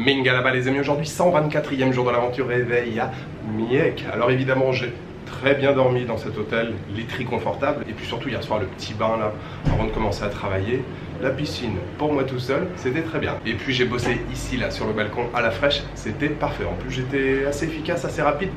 Minga là-bas les amis, aujourd'hui 124e jour de l'aventure réveil à Miek. Alors évidemment j'ai très bien dormi dans cet hôtel, literie confortable, et puis surtout hier soir le petit bain là, avant de commencer à travailler. La piscine pour moi tout seul, c'était très bien. Et puis j'ai bossé ici là sur le balcon à la fraîche, c'était parfait. En plus j'étais assez efficace, assez rapide.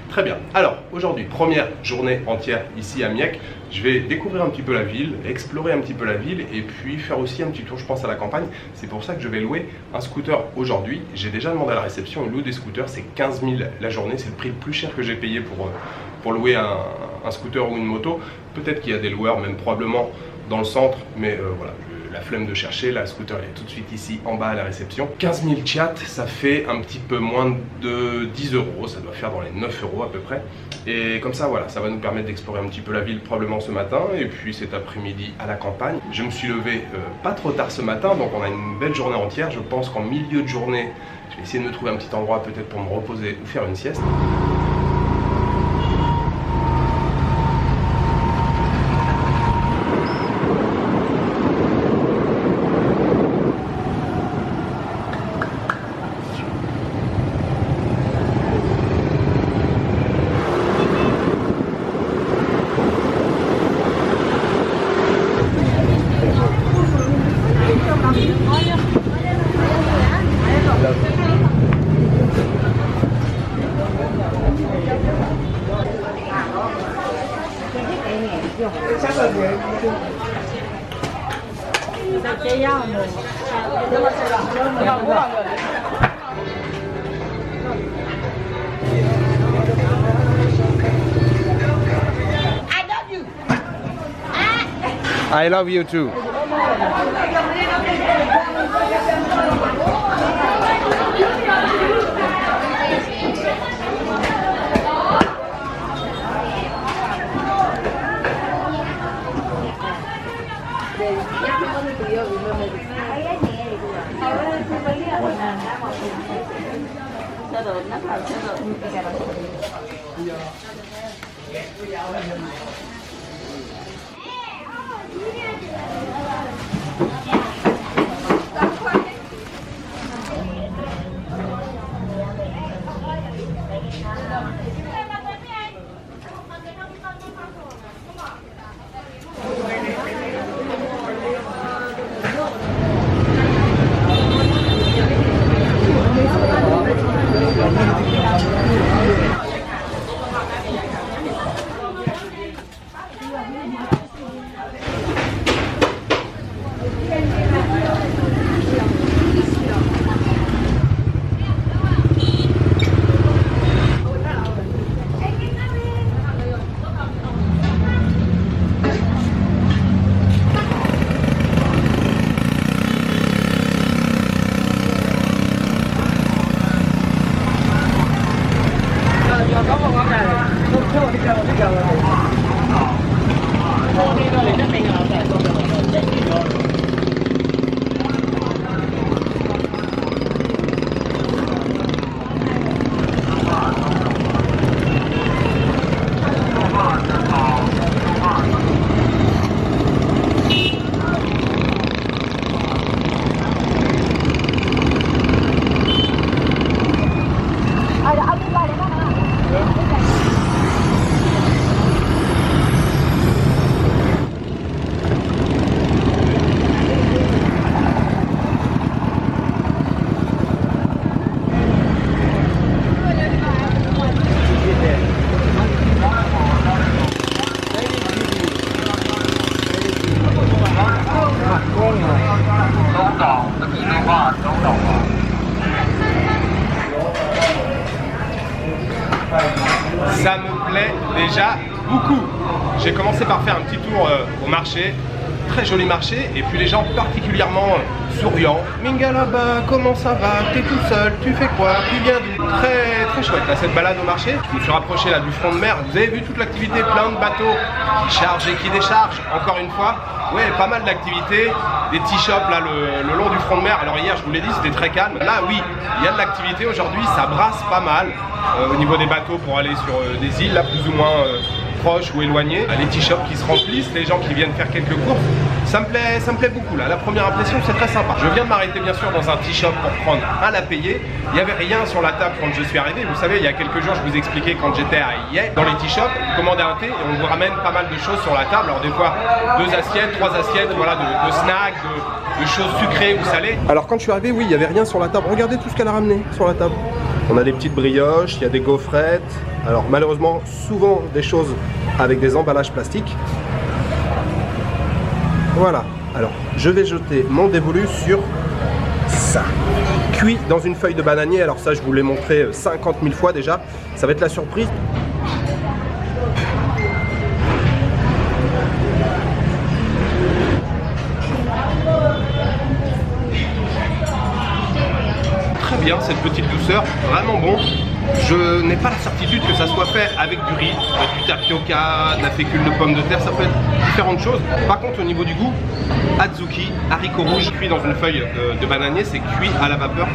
Très bien. Alors aujourd'hui, première journée entière ici à Miek. Je vais découvrir un petit peu la ville, explorer un petit peu la ville et puis faire aussi un petit tour, je pense, à la campagne. C'est pour ça que je vais louer un scooter aujourd'hui. J'ai déjà demandé à la réception, on loue des scooters, c'est 15 000 la journée. C'est le prix le plus cher que j'ai payé pour louer un scooter ou une moto. Peut-être qu'il y a des loueurs, même probablement dans le centre, mais voilà. La flemme de chercher, là, le scooter est tout de suite ici en bas à la réception. 15 000 tchats, ça fait un petit peu moins de 10 €, ça doit faire dans les 9 € à peu près. Et comme ça, voilà, ça va nous permettre d'explorer un petit peu la ville probablement ce matin, et puis cet après-midi à la campagne. Je me suis levé pas trop tard ce matin, donc on a une belle journée entière. Je pense qu'en milieu de journée, je vais essayer de me trouver un petit endroit peut-être pour me reposer ou faire une sieste. I love you too. Ça me plaît déjà beaucoup. J'ai commencé par faire un petit tour au marché, très joli marché, et puis les gens particulièrement souriants. Minga là-bas, comment ça va? T'es tout seul? Tu fais quoi? Tu viens d'où? Très chouette là, cette balade au marché. Je me suis rapproché là du front de mer. Vous avez vu toute l'activité, plein de bateaux qui chargent et qui déchargent. Encore une fois, ouais, pas mal d'activités, des tea shops là le long du front de mer. Alors hier, je vous l'ai dit, c'était très calme. Là, oui, il y a de l'activité aujourd'hui, ça brasse pas mal au niveau des bateaux pour aller sur des îles là plus ou moins proches ou éloignés, les t-shops qui se remplissent, les gens qui viennent faire quelques courses. Ça me plaît beaucoup là. La première impression, c'est très sympa. Je viens de m'arrêter bien sûr dans un t-shop pour prendre un latte payé. Il n'y avait rien sur la table quand je suis arrivé. Vous savez, il y a quelques jours, je vous expliquais quand j'étais à Yé, dans les t-shops, commander un thé et on vous ramène pas mal de choses sur la table. Alors des fois, 2 assiettes, 3 assiettes, voilà, de snacks, de choses sucrées ou salées. Alors quand je suis arrivé, oui, il n'y avait rien sur la table. Regardez tout ce qu'elle a ramené sur la table. On a des petites brioches, il y a des gaufrettes. Alors malheureusement, souvent des choses avec des emballages plastiques. Voilà. Alors, je vais jeter mon dévolu sur ça. Cuit dans une feuille de bananier. Alors ça, je vous l'ai montré 50 000 fois déjà. Ça va être la surprise. Très bien, cette petite douceur, vraiment bon. Je n'ai pas la certitude que ça soit fait avec du riz, du tapioca, de la fécule de pommes de terre, ça peut être différentes choses. Par contre, au niveau du goût, adzuki, haricots rouges cuits dans une feuille de bananier, c'est cuit à la vapeur.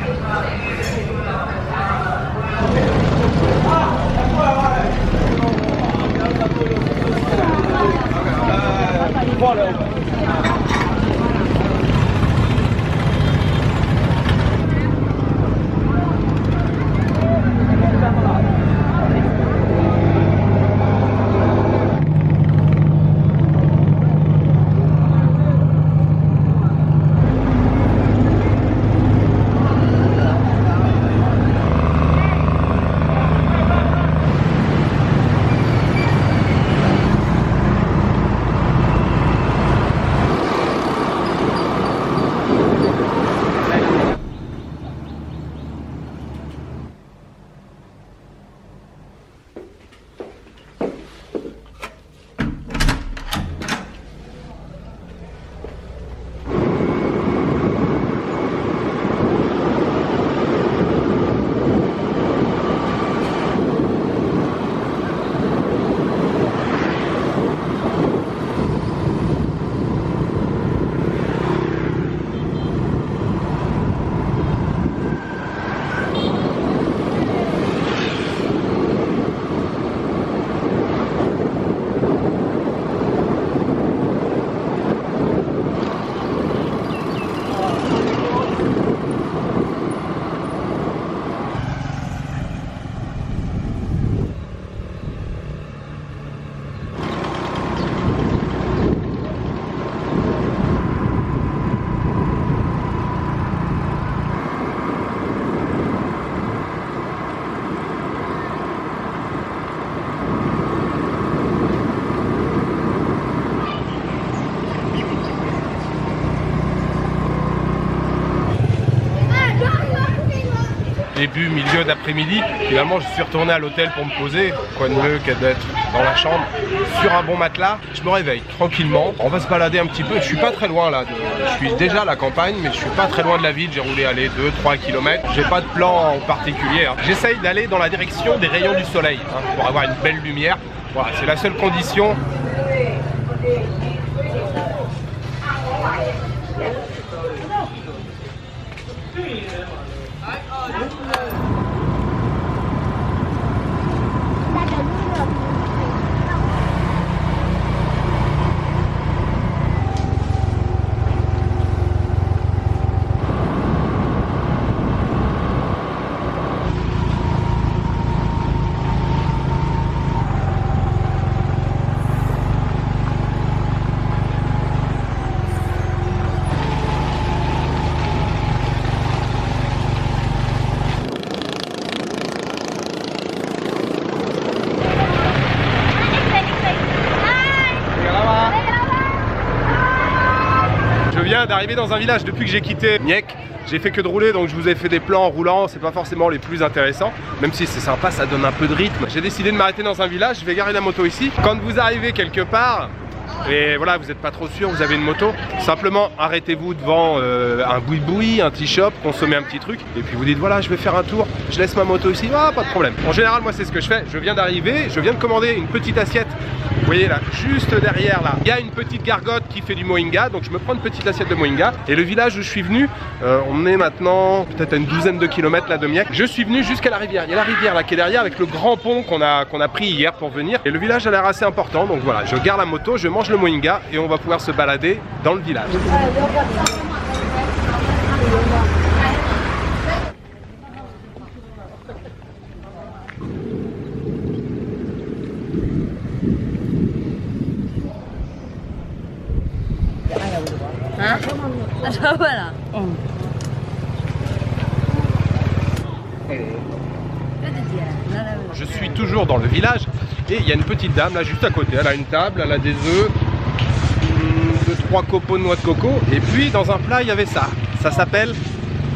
Début, milieu d'après-midi, finalement je suis retourné à l'hôtel pour me poser. Quoi de mieux qu'être dans la chambre, sur un bon matelas. Je me réveille tranquillement. On va se balader un petit peu. Je suis pas très loin là. Je suis déjà à la campagne, mais je suis pas très loin de la ville. J'ai roulé 2-3 km. J'ai pas de plan en particulier. J'essaye d'aller dans la direction des rayons du soleil pour avoir une belle lumière. Voilà, c'est la seule condition. D'arriver dans un village depuis que j'ai quitté Miek. J'ai fait que de rouler, donc je vous ai fait des plans en roulant. C'est pas forcément les plus intéressants, même si c'est sympa, ça donne un peu de rythme. J'ai décidé de m'arrêter dans un village. Je vais garer la moto ici. Quand vous arrivez quelque part, et voilà, vous n'êtes pas trop sûr, vous avez une moto, simplement arrêtez-vous devant un boui-boui, un tea-shop, consommez un petit truc, et puis vous dites voilà, je vais faire un tour, je laisse ma moto ici, ah, pas de problème. En général, moi c'est ce que je fais, je viens d'arriver, je viens de commander une petite assiette, vous voyez là, juste derrière là, il y a une petite gargote qui fait du moringa, donc je me prends une petite assiette de moringa, et le village où je suis venu, on est maintenant peut-être à une douzaine de kilomètres là de Miek, je suis venu jusqu'à la rivière, il y a la rivière là qui est derrière avec le grand pont qu'on a pris hier pour venir, et le village a l'air assez important, donc voilà, je garde la moto, je mange le moringa et on va pouvoir se balader dans le village. Je suis toujours dans le village et il y a une petite dame là juste à côté, elle a une table, elle a des œufs, 2-3 copeaux de noix de coco, et puis dans un plat il y avait ça, ça s'appelle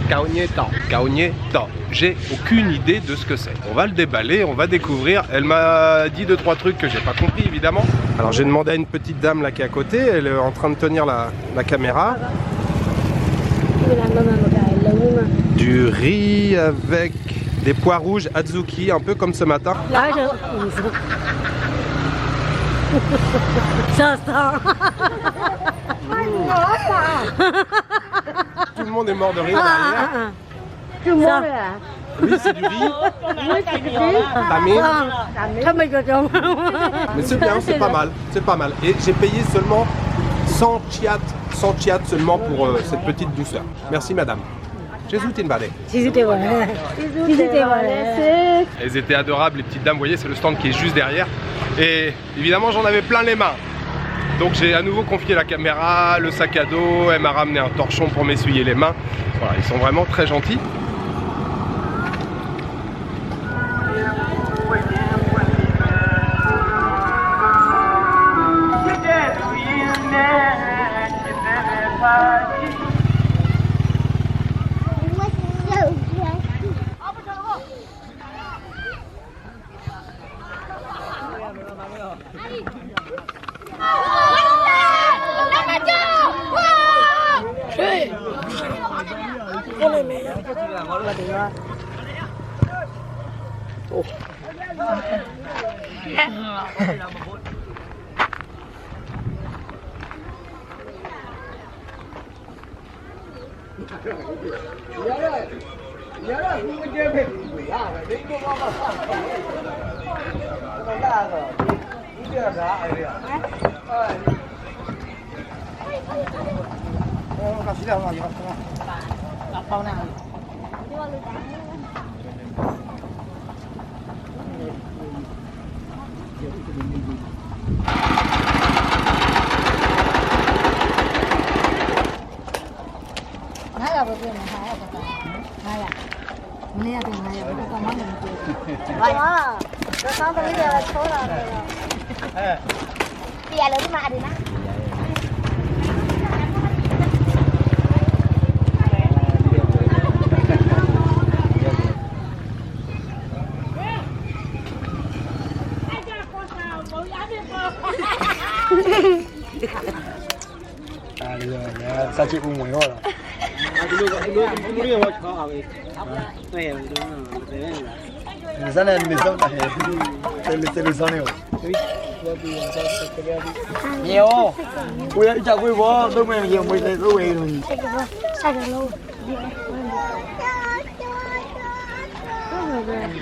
kaonyetan. Kaonyetan, j'ai aucune idée de ce que c'est. On va le déballer, on va découvrir. Elle m'a dit 2-3 trucs que j'ai pas compris évidemment. Alors j'ai demandé à une petite dame là qui est à côté, elle est en train de tenir la caméra. Du riz avec des pois rouges Azuki, un peu comme ce matin. Tout le monde est mort de rire derrière. Tout le monde Oui, c'est du riz. Mais c'est bien, c'est pas mal, c'est pas mal. Et j'ai payé seulement 100 chiat seulement pour cette petite douceur. Merci madame. Jésus Tinbade. Elles étaient adorables les petites dames, vous voyez c'est le stand qui est juste derrière. Et évidemment j'en avais plein les mains. Donc j'ai à nouveau confié la caméra, le sac à dos, elle m'a ramené un torchon pour m'essuyer les mains. Voilà, ils sont vraiment très gentils.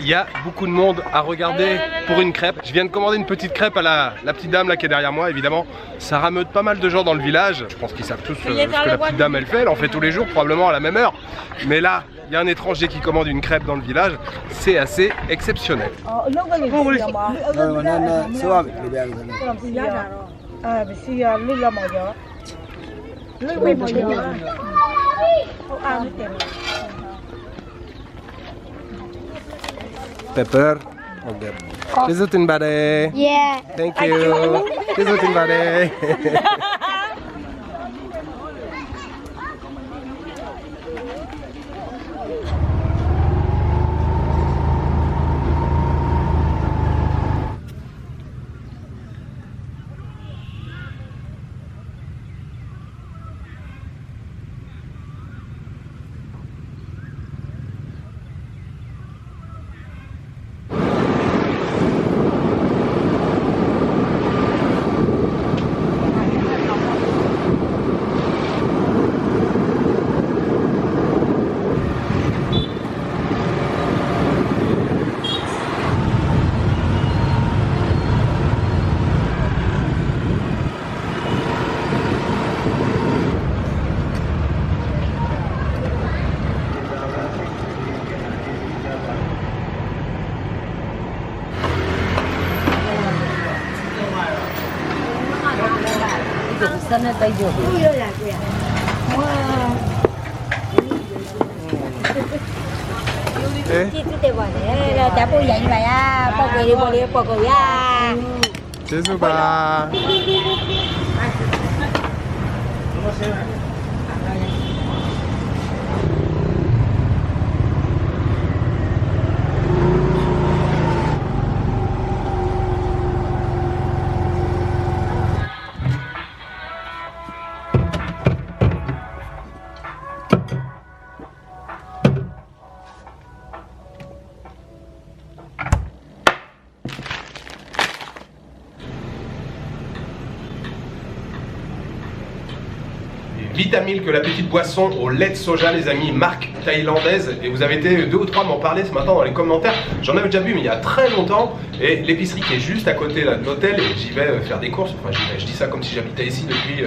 Il y a beaucoup de monde à regarder pour une crêpe. Je viens de commander une petite crêpe à la petite dame là qui est derrière moi, évidemment. Ça rameute pas mal de gens dans le village. Je pense qu'ils savent tous ce que la petite dame elle fait. Elle en fait tous les jours, probablement à la même heure. Mais là, il y a un étranger qui commande une crêpe dans le village. C'est assez exceptionnel. Pepper. Okay. Jésus Tinbade. Yeah. Thank you. Jésus Tinbade. Sana tayo. Eh? 제수가 Vitamilk, la petite boisson au lait de soja, les amis, marque thaïlandaise. Et vous avez été 2 ou 3 m'en parler ce matin dans les commentaires. J'en avais déjà vu, mais il y a très longtemps. Et l'épicerie qui est juste à côté là, de l'hôtel, et j'y vais faire des courses. Enfin, je dis ça comme si j'habitais ici depuis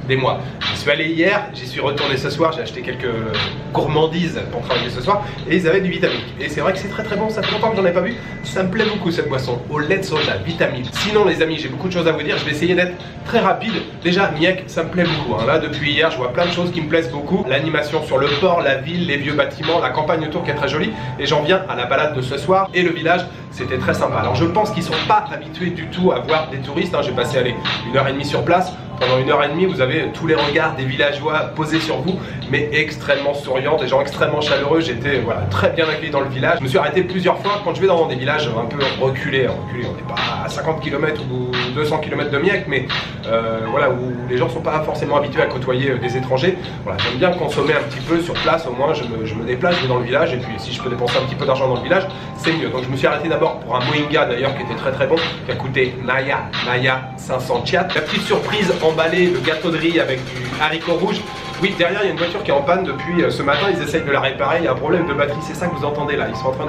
des mois. J'y suis allé hier, j'y suis retourné ce soir. J'ai acheté quelques gourmandises pour travailler ce soir. Et ils avaient du Vitamilk. Et c'est vrai que c'est très très bon. Ça fait longtemps que j'en ai pas vu. Ça me plaît beaucoup cette boisson au lait de soja, Vitamilk. Sinon, les amis, j'ai beaucoup de choses à vous dire. Je vais essayer d'être très rapide. Déjà, Miek, ça me plaît beaucoup. Hein. Là, depuis hier, je vois plein de choses qui me plaisent beaucoup. L'animation sur le port, la ville, les vieux bâtiments, la campagne autour qui est très jolie. Et j'en viens à la balade de ce soir et le village, c'était très sympa. Alors je pense qu'ils sont pas habitués du tout à voir des touristes. Hein. J'ai passé 1h30 sur place. Pendant 1h30, vous avez tous les regards des villageois posés sur vous, mais extrêmement souriants, des gens extrêmement chaleureux. J'étais très bien accueilli dans le village. Je me suis arrêté plusieurs fois quand je vais dans des villages un peu reculés. On n'est pas à 50 km ou 200 km de Miek, mais où les gens ne sont pas forcément habitués à côtoyer des étrangers. Voilà, j'aime bien consommer un petit peu sur place. Au moins, je me déplace, je vais dans le village, et puis si je peux dépenser un petit peu d'argent dans le village, c'est mieux. Donc je me suis arrêté d'abord pour un mohinga d'ailleurs qui était très très bon, qui a coûté Naya 500 kyat. La petite surprise, emballé le gâteau de riz avec du haricot rouge. Oui, derrière il y a une voiture qui est en panne depuis ce matin, ils essayent de la réparer, il y a un problème de batterie, c'est ça que vous entendez là, ils sont en train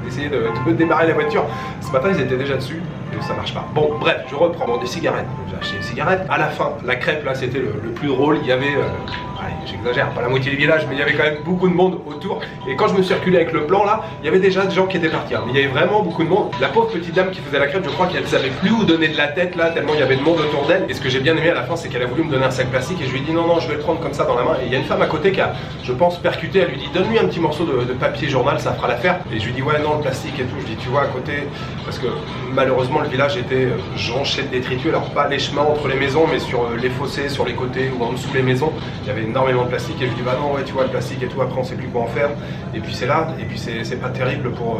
d'essayer de démarrer la voiture. Ce matin ils étaient déjà dessus, et ça marche pas. Bon bref, je reprends. Bon, des cigarettes, j'ai acheté des cigarettes. À la fin, la crêpe là c'était le plus drôle, il y avait, j'exagère, pas la moitié du village, mais il y avait quand même beaucoup de monde autour. Et quand je me suis reculé avec le plan là, il y avait déjà des gens qui étaient partis, hein. Il y avait vraiment beaucoup de monde. La pauvre petite dame qui faisait la crêpe, je crois qu'elle savait plus où donner de la tête là, tellement il y avait de monde autour d'elle. Et ce que j'ai bien aimé à la fin, c'est qu'elle a voulu me donner un sac plastique, et je lui ai dit non, je vais le prendre comme ça dans la main. Et il y a une femme à côté qui a, je pense, percuté. Elle lui dit donne-lui un petit morceau de papier journal, ça fera l'affaire. Et je lui dis ouais, non, le plastique et tout. Je dis tu vois à côté, parce que malheureusement le village était jonché de détritus. Alors pas les chemins entre les maisons, mais sur les fossés, sur les côtés ou en dessous les maisons, il y avait énormément de plastique. Et je lui dis bah non, ouais, tu vois le plastique et tout, après on sait plus quoi en faire. Et puis c'est là, et puis c'est pas terrible pour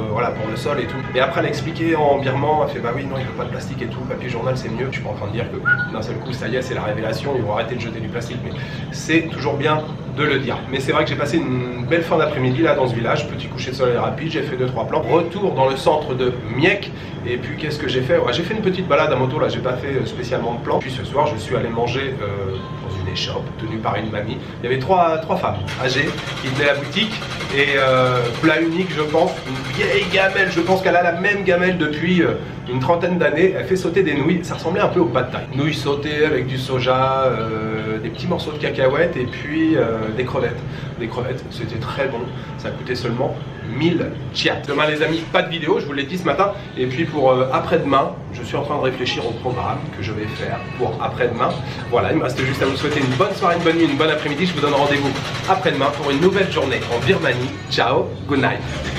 le sol et tout. Et après elle a expliqué en birman, elle fait bah oui, non, il faut pas de plastique et tout, papier journal c'est mieux. Je suis pas en train de dire que d'un seul coup ça y est, c'est la révélation, ils vont arrêter de jeter du plastique, mais c'est toujours bien de le dire. Mais c'est vrai que j'ai passé une belle fin d'après-midi là dans ce village, petit coucher de soleil rapide, j'ai fait 2-3 plans. Retour dans le centre de Miek, et puis qu'est-ce que j'ai fait? J'ai fait une petite balade à moto là, j'ai pas fait spécialement de plan. Puis ce soir je suis allé manger dans une échoppe tenue par une mamie. Il y avait trois femmes âgées qui tenaient la boutique, et plat unique je pense, une vieille gamelle, je pense qu'elle a la même gamelle depuis une trentaine d'années. Elle fait sauter des nouilles, ça ressemblait un peu au pad thai. Nouilles sautées avec du soja, des petits morceaux de cacahuètes, et puis des crevettes. Des crevettes, c'était très bon, ça coûtait seulement 1000 kyat. Demain les amis, pas de vidéo, je vous l'ai dit ce matin. Et puis pour après-demain, je suis en train de réfléchir au programme que je vais faire pour après-demain. Voilà, il me reste juste à vous souhaiter une bonne soirée, une bonne nuit, une bonne après-midi. Je vous donne rendez-vous après-demain pour une nouvelle journée en Birmanie. Ciao, good night.